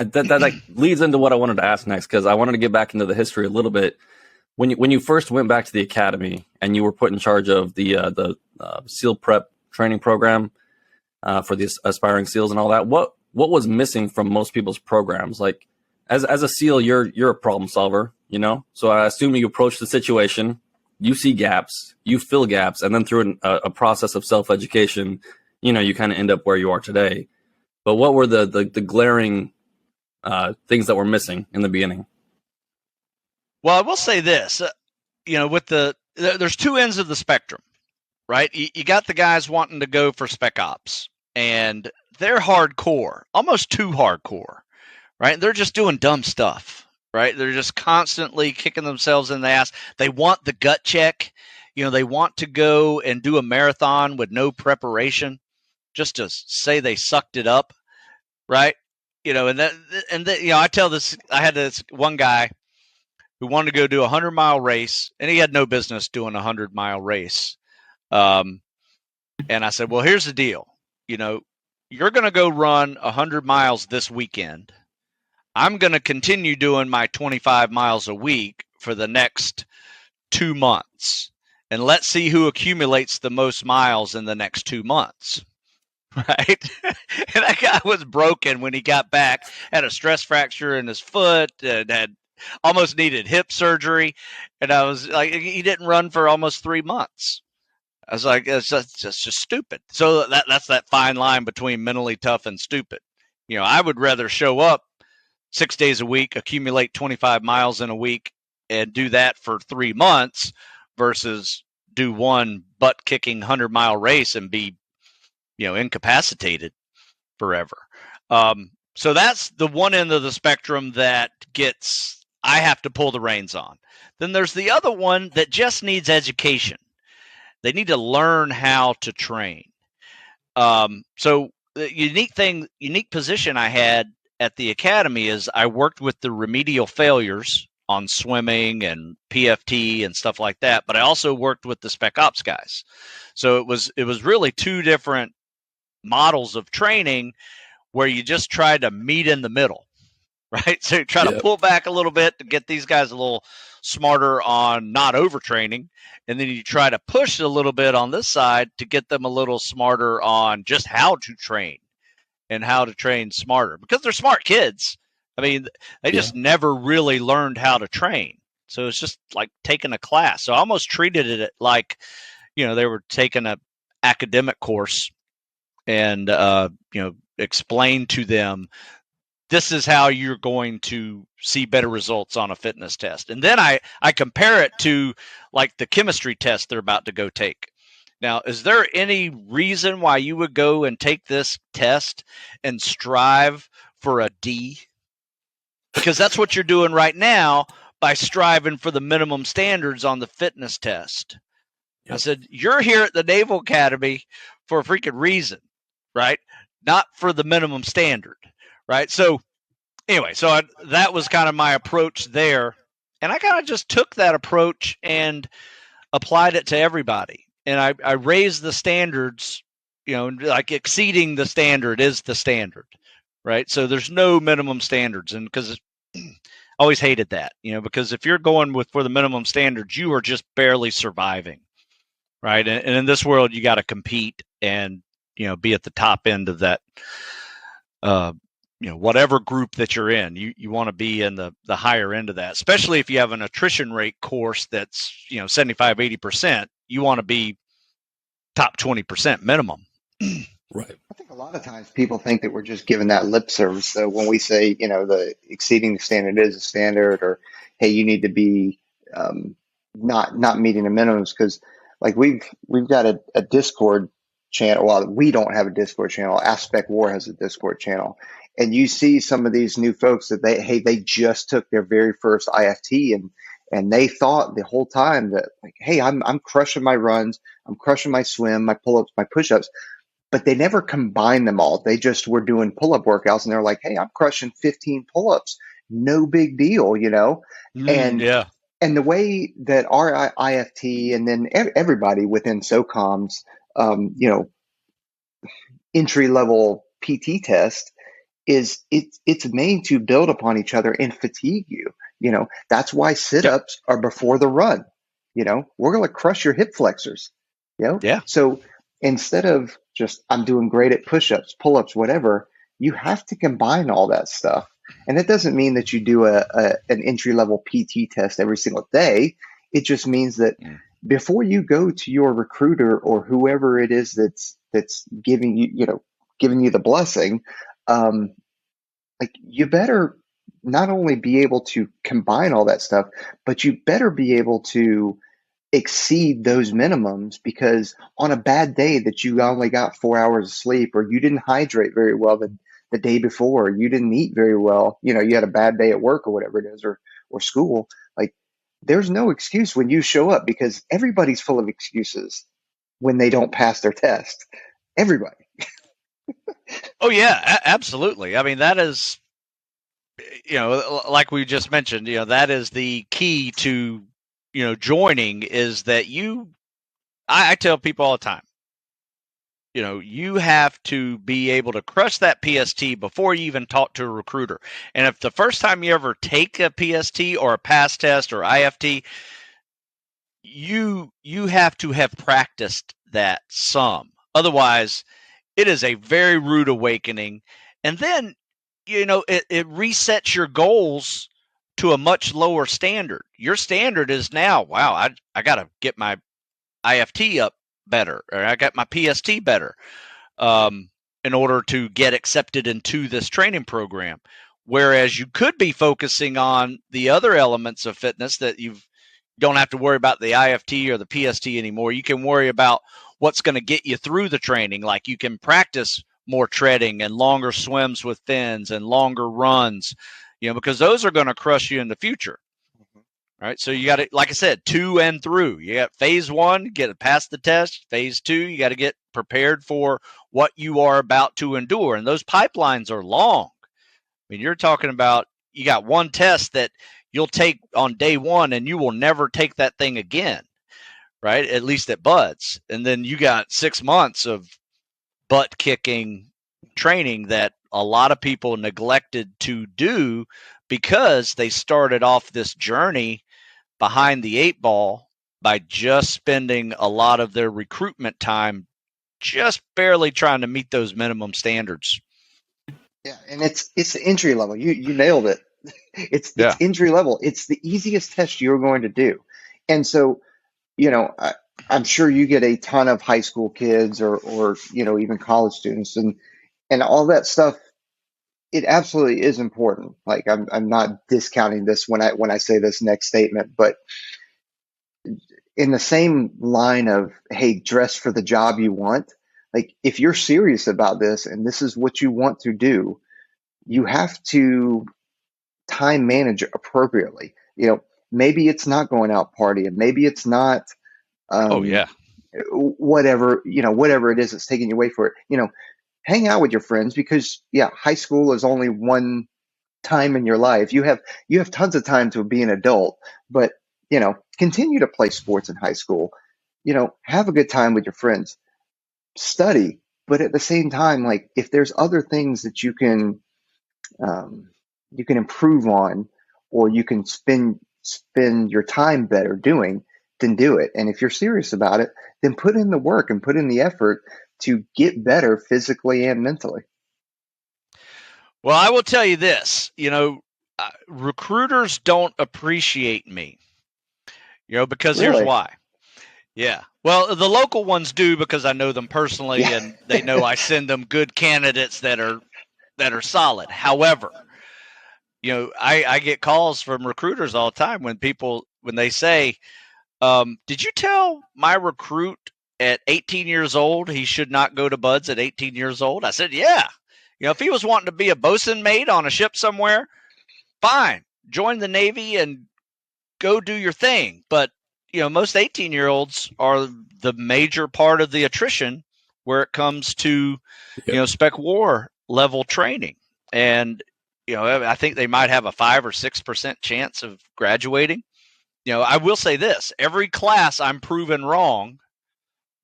That like leads into what I wanted to ask next, because I wanted to get back into the history a little bit. When you first went back to the academy and you were put in charge of the SEAL prep training program for the aspiring SEALs and all that, what was missing from most people's programs? Like, as a SEAL, you're a problem solver, So I assume you approach the situation, you see gaps, you fill gaps, and then through a process of self-education, you kind of end up where you are today. But what were the glaring things that were missing in the beginning? Well, I will say this, with there's two ends of the spectrum, right? You got the guys wanting to go for spec ops, and they're hardcore, almost too hardcore, right? They're just doing dumb stuff, right? They're just constantly kicking themselves in the ass. They want the gut check. They want to go and do a marathon with no preparation just to say they sucked it up, right? I tell this, I had this one guy who wanted to go do a 100-mile race, and he had no business doing a 100-mile race. And I said, well, here's the deal. You're going to go run 100 miles this weekend. I'm going to continue doing my 25 miles a week for the next 2 months. And let's see who accumulates the most miles in the next 2 months. Right? And that guy was broken when he got back, had a stress fracture in his foot, and had almost needed hip surgery. And I was like, he didn't run for almost 3 months. I was like, it's just stupid. So that's that fine line between mentally tough and stupid. I would rather show up 6 days a week, accumulate 25 miles in a week, and do that for 3 months versus do one butt-kicking 100-mile race and be, incapacitated forever. So that's the one end of the spectrum that I have to pull the reins on. Then there's the other one that just needs education. They need to learn how to train. So the unique position I had at the academy is I worked with the remedial failures on swimming and PFT and stuff like that, but I also worked with the spec ops guys. So it was really two different models of training where you just try to meet in the middle, right? So you try to pull back a little bit to get these guys a little smarter on not overtraining, and then you try to push a little bit on this side to get them a little smarter on just how to train and how to train smarter, because they're smart kids. I mean, they just never really learned how to train. So it's just like taking a class. So I almost treated it like, they were taking an academic course and, explain to them, this is how you're going to see better results on a fitness test. And then I compare it to like the chemistry test they're about to go take. Now, is there any reason why you would go and take this test and strive for a D? Because that's what you're doing right now by striving for the minimum standards on the fitness test. Yep. I said, you're here at the Naval Academy for a freaking reason, right? Not for the minimum standard, right? So anyway, that was kind of my approach there. And I kind of just took that approach and applied it to everybody. And I raised the standards, like exceeding the standard is the standard, right? So there's no minimum standards. And because I always hated that, because if you're going for the minimum standards, you are just barely surviving, right? And in this world, you got to compete and, be at the top end of that, whatever group that you're in, you want to be in the higher end of that, especially if you have an attrition rate course that's, 75, 80%, you want to be top 20% minimum. Right. I think a lot of times people think that we're just giving that lip service. So when we say, the exceeding the standard is a standard, or, hey, you need to be not meeting the minimums, because like we've got a Discord channel. Well, we don't have a Discord channel. Aspect War has a Discord channel. And you see some of these new folks that they just took their very first IFT, and they thought the whole time that, like, hey, I'm crushing my runs, I'm crushing my swim, my pull-ups, my push-ups, but they never combined them all. They just were doing pull-up workouts, and they're like, hey, I'm crushing 15 pull-ups, no big deal, And the way that our IFT and then everybody within SOCOM's, entry-level PT test it's made to build upon each other and fatigue you. That's why sit-ups are before the run. We're going to crush your hip flexors. Yeah. So instead of just I'm doing great at push-ups, pull-ups, whatever, you have to combine all that stuff. And it doesn't mean that you do an entry-level PT test every single day. It just means that before you go to your recruiter or whoever it is that's giving you the blessing, like you better not only be able to combine all that stuff, but you better be able to exceed those minimums, because on a bad day that you only got 4 hours of sleep, or you didn't hydrate very well the day before, you didn't eat very well, you had a bad day at work or whatever it is, or school, like there's no excuse when you show up, because everybody's full of excuses when they don't pass their test. Everybody. Oh yeah, absolutely. I mean, that is, like we just mentioned, that is the key to, joining, is that I tell people all the time, you have to be able to crush that PST before you even talk to a recruiter. And if the first time you ever take a PST or a pass test or IFT, you have to have practiced that some. Otherwise, it is a very rude awakening. And then, it resets your goals to a much lower standard. Your standard is now, wow, I got to get my IFT up better, or I got my PST better, in order to get accepted into this training program. Whereas you could be focusing on the other elements of fitness that you don't have to worry about the IFT or the PST anymore. You can worry about what's going to get you through the training. Like you can practice more treading and longer swims with fins and longer runs, because those are going to crush you in the future. Right. So you got to, like I said, to and through. You got phase one, get past the test. Phase two, you got to get prepared for what you are about to endure. And those pipelines are long. I mean, you're talking about, you got one test that you'll take on day one and you will never take that thing again. Right. At least at Buds. And then you got 6 months of butt kicking training that a lot of people neglected to do because they started off this journey behind the 8 ball by just spending a lot of their recruitment time just barely trying to meet those minimum standards. Yeah, and it's the entry level. You nailed it. It's entry level. It's the easiest test you're going to do. And so, I'm sure you get a ton of high school kids or even college students, and all that stuff. It absolutely is important. Like I'm not discounting this when I say this next statement, but in the same line of, hey, dress for the job you want. Like if you're serious about this and this is what you want to do, you have to time manage appropriately. Maybe it's not going out partying. Maybe it's not, whatever it is that's taking you away for it. Hang out with your friends, because high school is only one time in your life. You have tons of time to be an adult, but continue to play sports in high school. Have a good time with your friends. Study, but at the same time, like if there's other things that you can improve on, or you can spend your time better doing, then do it. And if you're serious about it, then put in the work and put in the effort to get better physically and mentally. Well, I will tell you this, recruiters don't appreciate me, because Really? Here's why. Yeah. Well, the local ones do, because I know them personally and they know I send them good candidates that are solid. However, I get calls from recruiters all the time when they say, did you tell my recruit at 18 years old he should not go to Buds at 18 years old? I said, yeah. If he was wanting to be a bosun mate on a ship somewhere, fine. Join the Navy and go do your thing. But, most 18-year-olds are the major part of the attrition where it comes to, spec war level training. And, I think they might have a 5 or 6% chance of graduating. I will say this, every class I'm proven wrong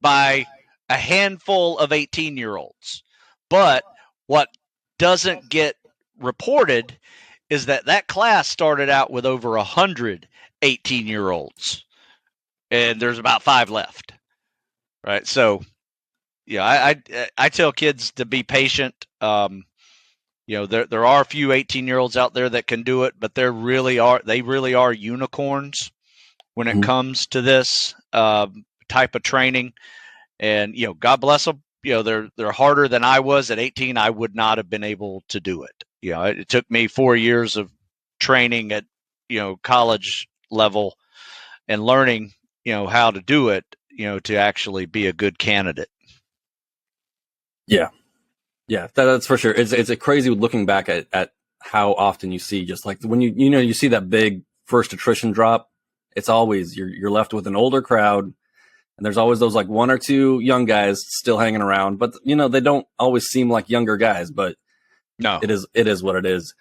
by a handful of 18-year-olds. But what doesn't get reported is that class started out with over 100 18-year-olds, and there's about 5 left, right? So, I tell kids to be patient. There are a few 18-year-olds out there that can do it, but they really are unicorns when it comes to this type of training. And God bless them. They're harder than I was at 18. I would not have been able to do it. It took me 4 years of training at college level and learning how to do it to actually be a good candidate. Yeah, that's for sure. It's a crazy looking back at how often you see, just like when you see that big first attrition drop. It's always you're left with an older crowd. And there's always those like 1 or 2 young guys still hanging around, but they don't always seem like younger guys, but no, it is what it is.